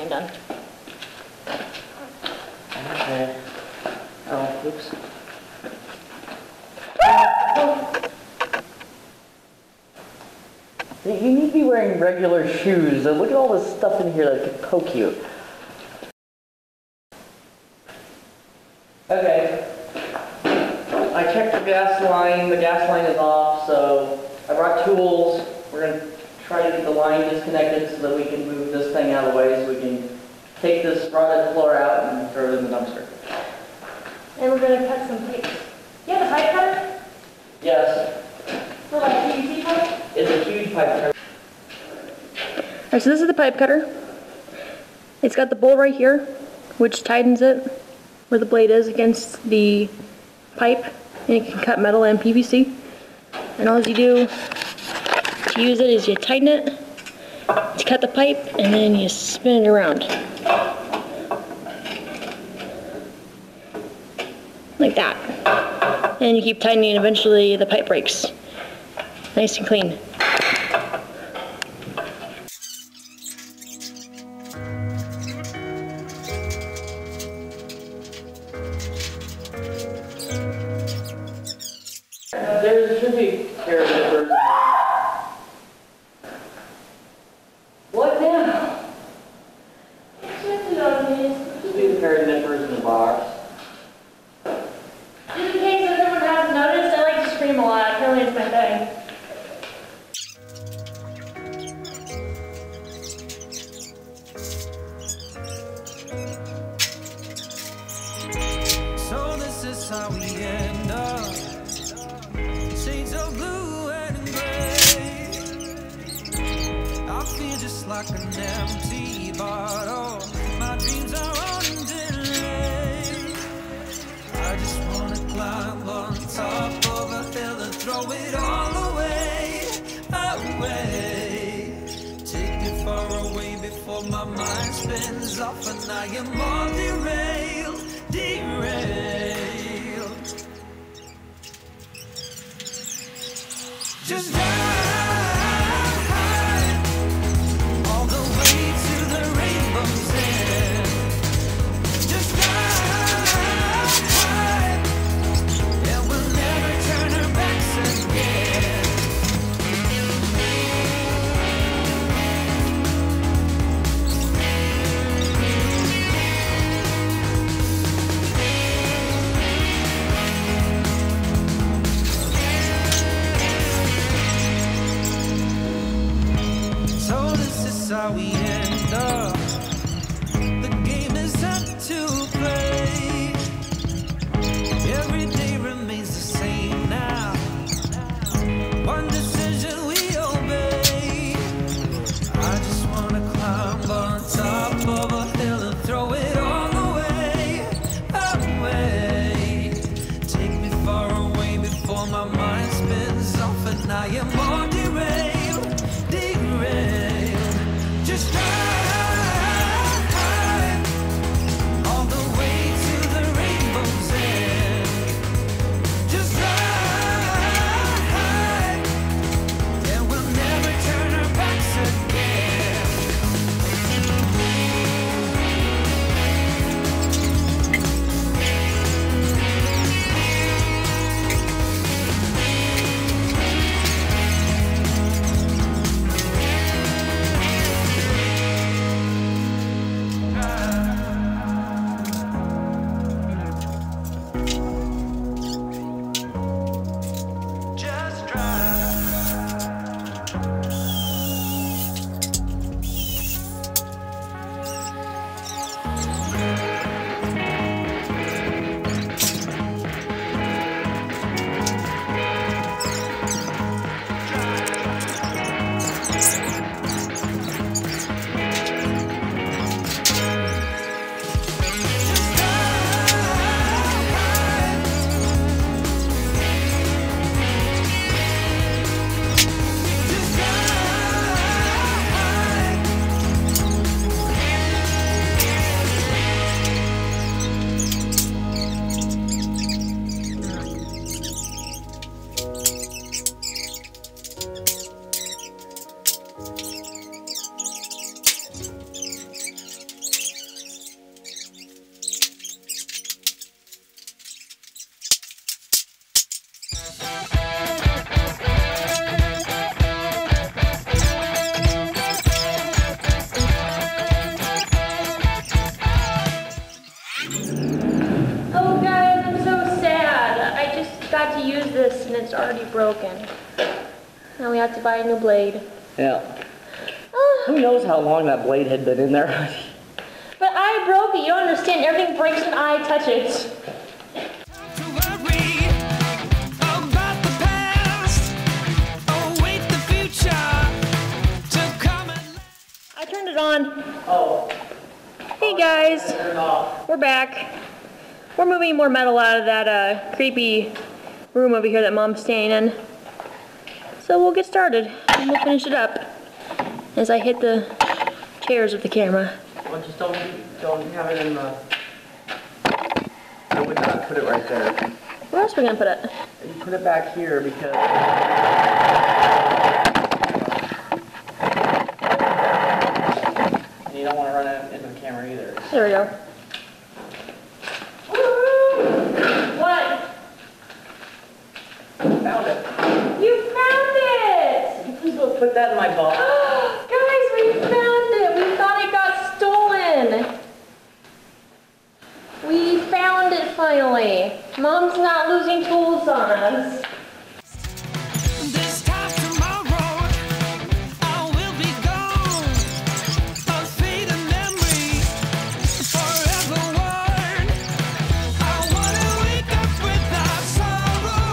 piping done. Okay. Oh, oops. You need to be wearing regular shoes. Look at all this stuff in here that could poke you. Okay. I checked the gas line. The gas line is off, so I brought tools. We're going to try to get the line disconnected so that we can move this thing out of the way so we can take this rotted floor out and throw it in the dumpster. And we're going to cut some pipes. You have a pipe cutter? Yes. For like PVC pipe? It's a huge pipe cutter. Alright, so this is the pipe cutter. It's got the bowl right here, which tightens it where the blade is against the pipe, and it can cut metal and PVC. And all you do to use it is you tighten it, to cut the pipe, and then you spin it around. Like that. And you keep tightening, and eventually the pipe breaks. Nice and clean. There should be carrot nippers. What now? Expected on these. Should be the carrot nippers in the box. Just in case everyone hasn't noticed, I like to scream a lot. Apparently it's my thing. So this is how we end up. Shades of blue and gray. I feel just like an empty bottle. My dreams are on delay. I just wanna climb on top of a hill and throw it all away, away. Take me far away before my mind spins off and I am all derailed, derailed. Just ride all the way to the rainbow's end. Just ride, and we'll never turn our backs again. So this is how we end up. The game is up to play. Every day remains the same now. One decision we obey. I just wanna climb on top of a hill and throw it all away, away. Take me far away before my mind spins off and I am all derailed, derailed. Just this and it's already broken. Now we have to buy a new blade. Yeah. Who knows how long that blade had been in there? But I broke it. You don't understand. Everything breaks when I touch it. I turned it on. Oh. Hey guys, we're back. We're moving more metal out of that creepy room over here that Mom's staying in. So we'll get started and we'll finish it up as I hit the chairs with the camera. Well, just don't have it in the... I would not put it right there. Where else are we gonna put it? You put it back here because... You don't want to run it into the camera either. There we go. What? Found it. You found it! Please don't put that in my box. Guys, we found it! We thought it got stolen! We found it finally! Mom's not losing tools on us. This time tomorrow, I will be gone. A faded memory, forever worn. I wanna wake up without sorrow.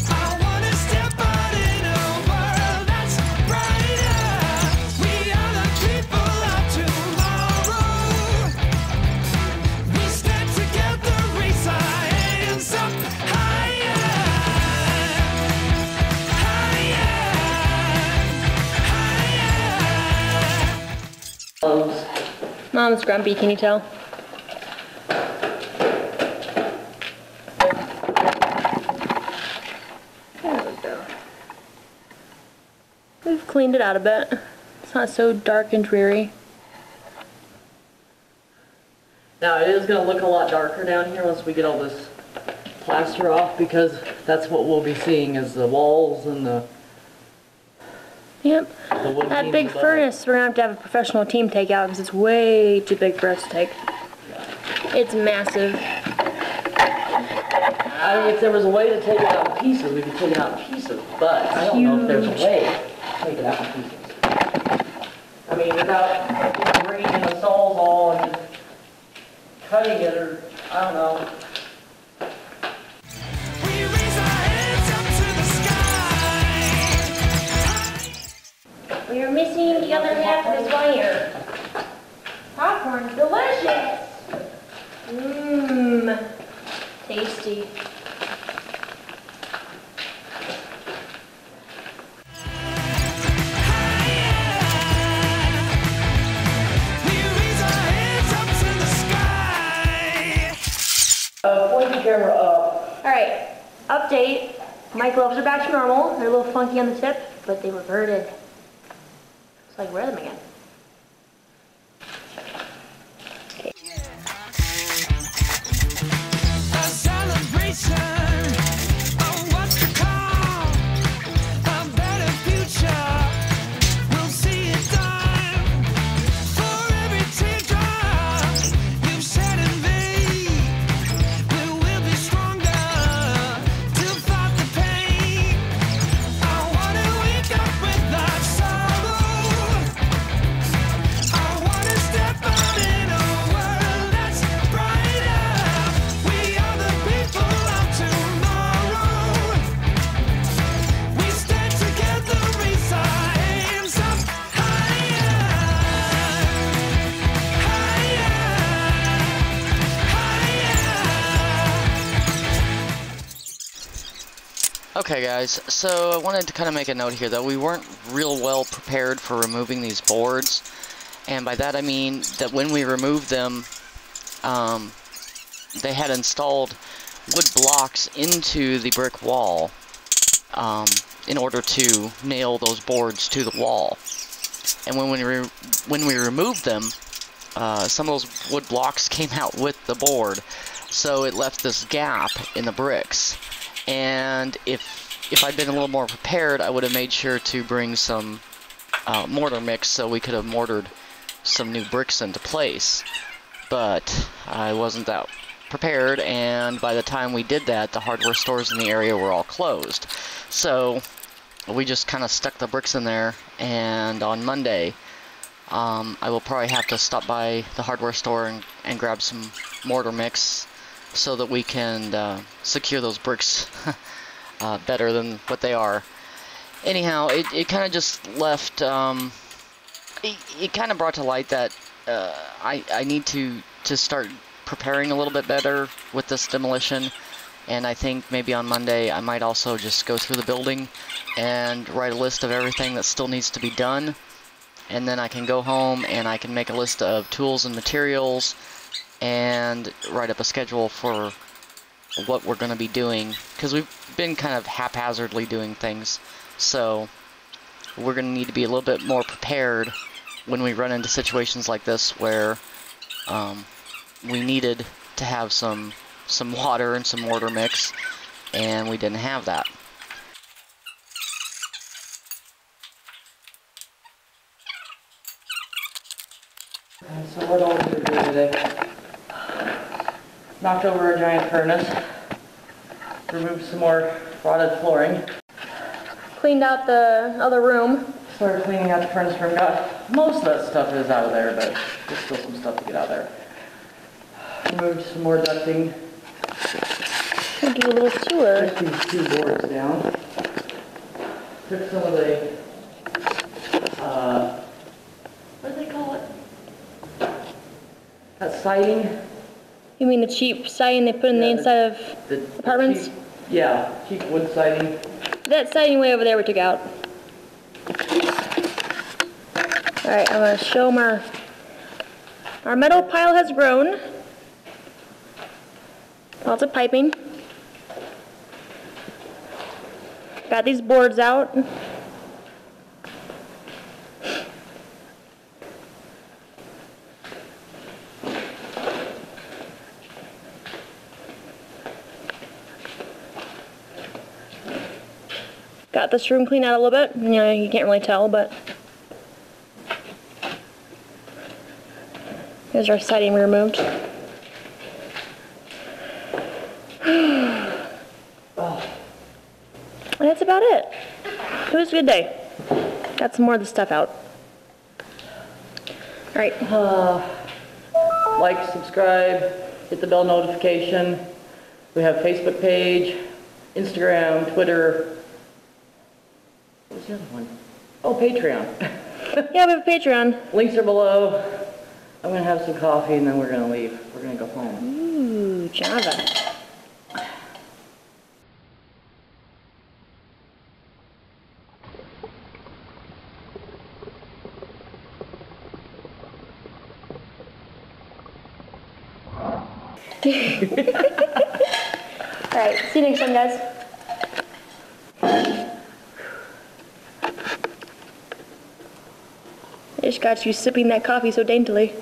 I wanna step out in a world that's brighter. We are the people of tomorrow. We stand together, raise our hands up higher, Close. Mom's grumpy, can you tell? There we go. We've cleaned it out a bit. It's not so dark and dreary. Now it is going to look a lot darker down here once we get all this plaster off because that's what we'll be seeing is the walls and the Yep. wood That beams big above it. furnace, we're gonna have to have a professional team take out because it's way too big for us to take. It's massive. I mean, if there was a way to take it out in pieces, we could take it out in pieces, but I don't know if there's a Huge. way to take it out in pieces. I mean, without bringing in the sawzall and just cutting it, or I don't know. we raise our hands up to the sky. We are missing the other half of this wire. Popcorn's delicious. Mmm. Tasty. We raise our hands up to the sky. Point the camera up. Alright, update. My gloves are back to normal. They're a little funky on the tip, but they reverted. So I can wear them again. A celebration of what's to come. A better future. We'll see it done. For every teardrop you've shed in vain, we will be stronger to fight the pain. I wanna wake up without sorrow. I wanna step out in a world that's brighter. We are the people of tomorrow. We stand together, raise our hands up higher, higher. Okay guys, so I wanted to kind of make a note here that we weren't real well prepared for removing these boards, and by that I mean that when we removed them, they had installed wood blocks into the brick wall in order to nail those boards to the wall. And when we removed them, some of those wood blocks came out with the board, so it left this gap in the bricks. And if I'd been a little more prepared, I would have made sure to bring some mortar mix so we could have mortared some new bricks into place. But I wasn't that prepared, and by the time we did that, the hardware stores in the area were all closed. So we just kind of stuck the bricks in there, and on Monday, I will probably have to stop by the hardware store and grab some mortar mix so that we can secure those bricks better than what they are. Anyhow, it kind of just left, it kind of brought to light that I need to start preparing a little bit better with this demolition, and I think maybe on Monday I might also just go through the building and write a list of everything that still needs to be done, and then I can go home and I can make a list of tools and materials and write up a schedule for what we're going to be doing, because we've been kind of haphazardly doing things. So we're going to need to be a little bit more prepared when we run into situations like this where we needed to have some water and some mortar mix, and we didn't have that. So what all did we do today? Knocked over a giant furnace, removed some more rotted flooring, Cleaned out the other room. started cleaning out the furnace room. Got most of that stuff is out of there, but there's still some stuff to get out of there. Removed some more ducting. We'll do a little tour. Took these two boards down. Took some of the, what do they call it? That siding. You mean the cheap siding they put in the inside of The apartments? cheap- yeah, cheap wood siding. That siding way over there we took out. Alright, I'm going to show them our metal pile has grown. Lots of piping. Got these boards out. Got this room cleaned out a little bit. You know, you can't really tell, but here's our siding we removed. And that's about it. It was a good day. Got some more of the stuff out. Alright. Like, subscribe, hit the bell notification. We have Facebook page, Instagram, Twitter. What was the other one? Oh, Patreon. Yeah, we have a Patreon. Links are below. I'm gonna have some coffee and then we're gonna leave. We're gonna go home. Ooh, Java. Alright, see you next time, guys. I just got you sipping that coffee so daintily.